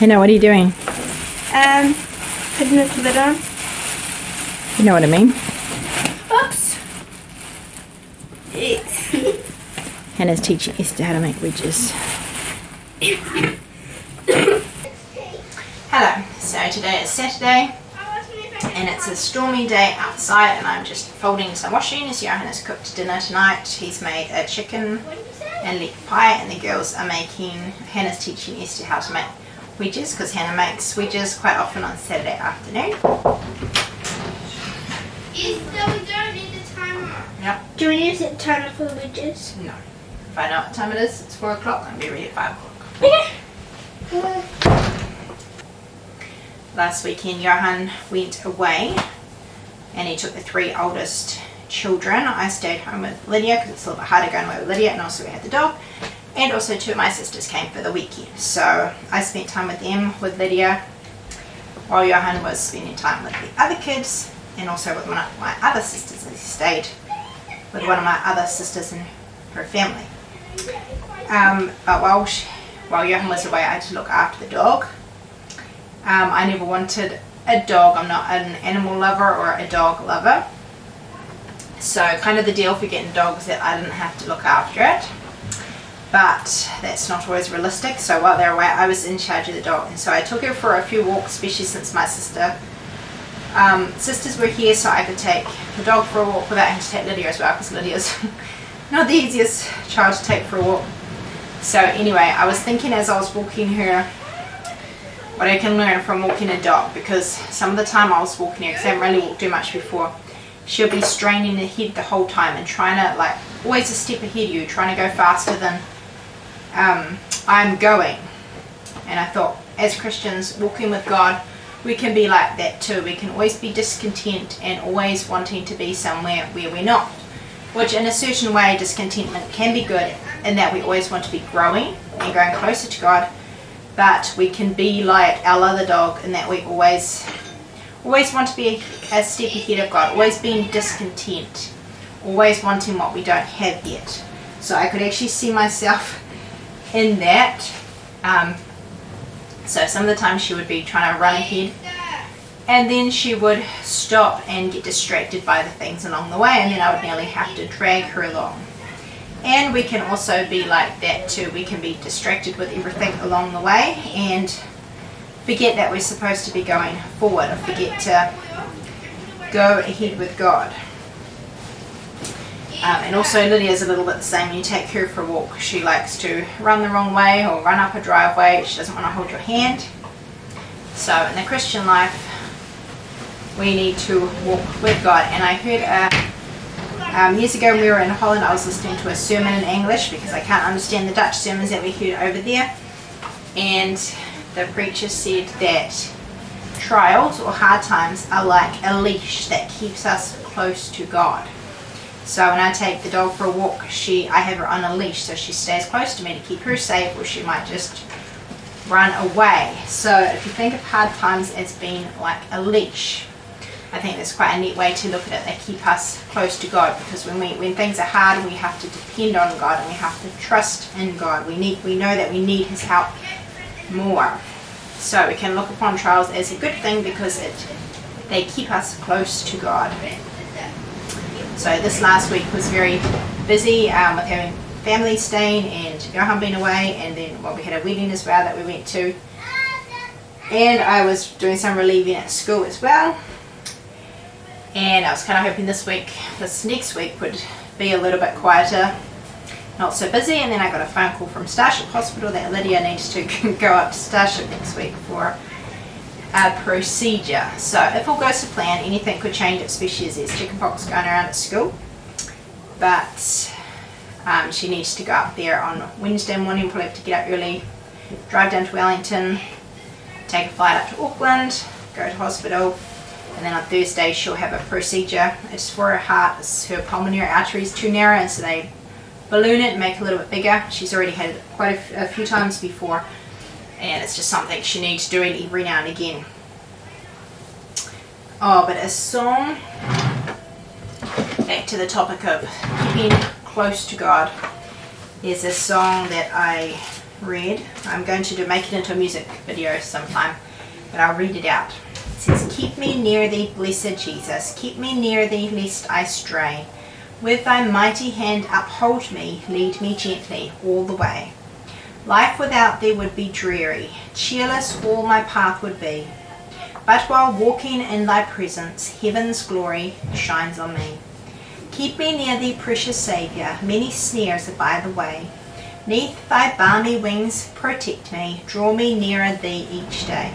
Hannah, what are you doing? Putting the lid on. You know what I mean? Oops. Yes. Hannah's teaching Esther how to make wedges. Hello, so today is Saturday and it's a stormy day outside and I'm just folding some washing as Johan has cooked dinner tonight. He's made a chicken and leg pie and the girls are making, Hannah's teaching Esther how to make wedges because Hannah makes wedges quite often on Saturday afternoon. Esther, we don't need the timer. Yep. Do we need to set the timer for the wedges? No. If I know what time it is, it's 4 o'clock, I'll be ready at 5 o'clock. Okay. Last weekend Johan went away and he took the 3 oldest children. I stayed home with Lydia because it's a little bit harder going away with Lydia, and also we had the dog, and also 2 of my sisters came for the weekend, so I spent time with them, with Lydia, while Johan was spending time with the other kids and also with one of my other sisters. He stayed with one of my other sisters and her family. But while Johan was away I had to look after the dog. I never wanted a dog. I'm not an animal lover or a dog lover. So kind of the deal for getting dogs is that I didn't have to look after it. But that's not always realistic. So while they were away I was in charge of the dog. And so I took her for a few walks, especially since my sisters were here, so I could take the dog for a walk without having to take Lydia as well, because Lydia's not the easiest child to take for a walk. So anyway, I was thinking as I was walking her what I can learn from walking a dog, because some of the time I was walking her, because I haven't really walked too much before, she'll be straining her head the whole time and trying to, like, always a step ahead of you, trying to go faster than I'm going. And I thought, as Christians walking with God, we can be like that too. We can always be discontent and always wanting to be somewhere where we're not, which in a certain way discontentment can be good in that we always want to be growing and going closer to God. But we can be like our other dog in that we always want to be a step ahead of God, always being discontent, always wanting what we don't have yet. So I could actually see myself in that. So some of the time she would be trying to run ahead and then she would stop and get distracted by the things along the way, and then I would nearly have to drag her along. And we can also be like that too. We can be distracted with everything along the way and forget that we're supposed to be going forward, or forget to go ahead with God. And also Lydia's a little bit the same. When you take her for a walk, she likes to run the wrong way or run up a driveway. She doesn't want to hold your hand. So in the Christian life, we need to walk with God. And I heard years ago when we were in Holland, I was listening to a sermon in English because I can't understand the Dutch sermons that we heard over there. And the preacher said that trials or hard times are like a leash that keeps us close to God. So when I take the dog for a walk, I have her on a leash, so she stays close to me to keep her safe, or she might just run away. So if you think of hard times as being like a leash, I think that's quite a neat way to look at it. They keep us close to God, because when things are hard, we have to depend on God and we have to trust in God. We know that we need His help more. So we can look upon trials as a good thing because they keep us close to God. So this last week was very busy with having family staying and Johan being away, and then we had a wedding as well that we went to, and I was doing some relieving at school as well. And I was kind of hoping this next week would be a little bit quieter, not so busy. And then I got a phone call from Starship Hospital that Lydia needs to go up to Starship next week for a procedure. So if all goes to plan, anything could change, especially as there's chickenpox going around at school. But she needs to go up there on Wednesday morning. Probably have to get up early, drive down to Wellington, take a flight up to Auckland, go to hospital. And then on Thursday she'll have a procedure. It's for her heart. Her pulmonary artery is too narrow, and so they balloon it and make it a little bit bigger. She's already had it quite a few times before, and it's just something she needs doing every now and again. Oh, but a song, back to the topic of keeping close to God, is a song that I read. I'm going to make it into a music video sometime, but I'll read it out. It says, "Keep me near thee, blessed Jesus. Keep me near thee, lest I stray. With thy mighty hand uphold me, lead me gently all the way. Life without thee would be dreary, cheerless all my path would be. But while walking in thy presence, heaven's glory shines on me. Keep me near thee, precious Saviour, many snares are by the way. Neath thy balmy wings protect me, draw me nearer thee each day.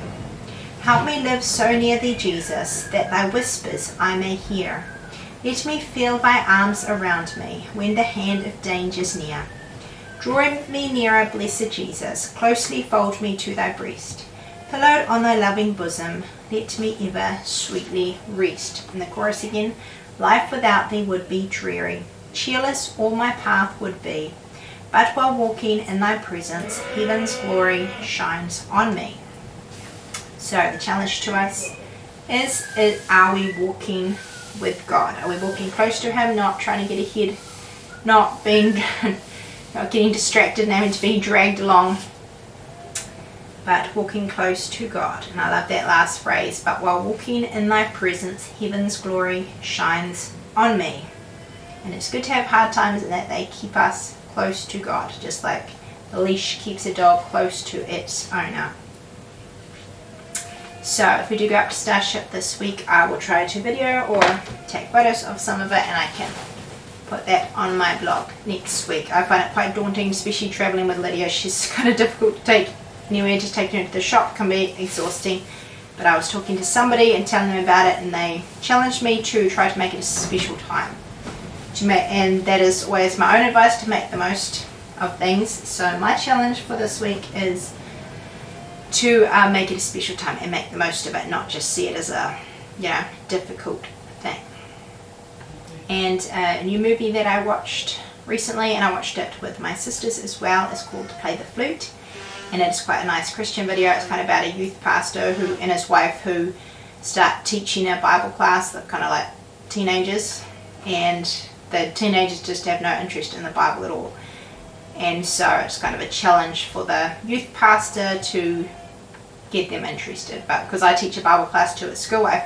Help me live so near thee, Jesus, that thy whispers I may hear. Let me feel thy arms around me when the hand of danger's near. Draw me nearer, blessed Jesus, closely fold me to thy breast. Pillowed on thy loving bosom, let me ever sweetly rest." And the chorus again. "Life without thee would be dreary, cheerless all my path would be. But while walking in thy presence, heaven's glory shines on me." So the challenge to us is are we walking with God? Are we walking close to him, not trying to get ahead, not getting distracted and having to be dragged along, but walking close to God? And I love that last phrase, "But while walking in thy presence, heaven's glory shines on me." And it's good to have hard times and that they keep us close to God, just like the leash keeps a dog close to its owner. So if we do go up to Starship this week, I will try to video or take photos of some of it, and I can put that on my blog next week. I find it quite daunting, especially traveling with Lydia. She's kind of difficult to take anywhere. Just taking her to the shop can be exhausting. But I was talking to somebody and telling them about it, and they challenged me to try to make it a special time. And that is always my own advice, to make the most of things. So my challenge for this week is to make it a special time and make the most of it, not just see it as a difficult thing. And a new movie that I watched recently, and I watched it with my sisters as well, is called Play the Flute, and it's quite a nice Christian video. It's kind of about a youth pastor who and his wife who start teaching a Bible class. They're kind of like teenagers, and the teenagers just have no interest in the Bible at all. And so it's kind of a challenge for the youth pastor to get them interested. But because I teach a Bible class too at school, I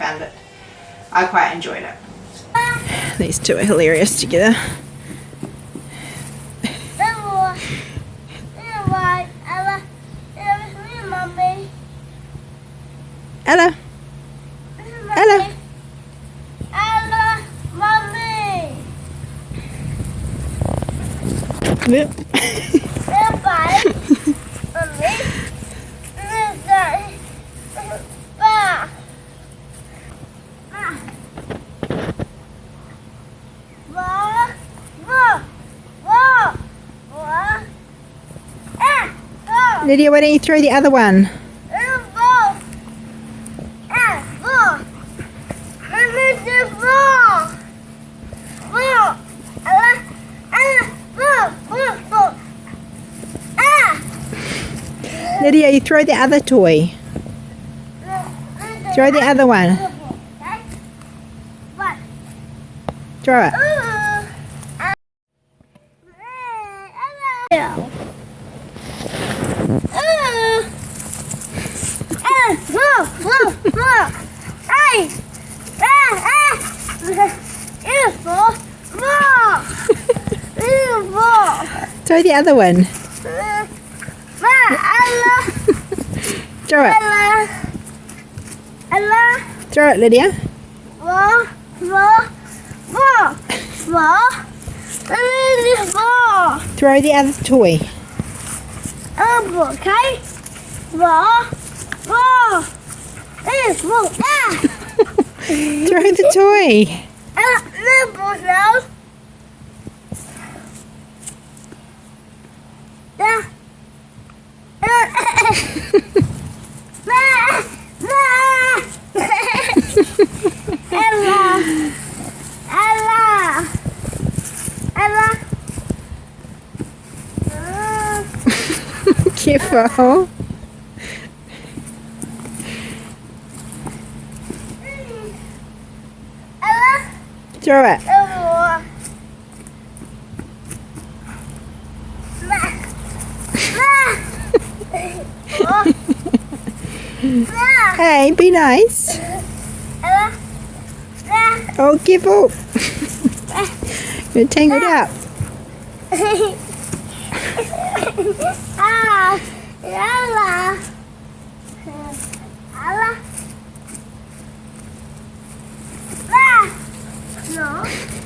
quite enjoyed it. These two are hilarious together. Ella. Ella. Ella, mommy. Yep. Lydia, why don't you throw the other one? Lydia, you throw the other toy. Throw the other one. Throw it. Throw the other one. Throw it. Throw it, Lydia. Throw the other toy. Okay. Throw the toy. Careful. Throw it. Ella, Hey, be nice. Ella, Ella. Oh, careful. You're tangled up. Ah, Ella. Ella. Ah. No.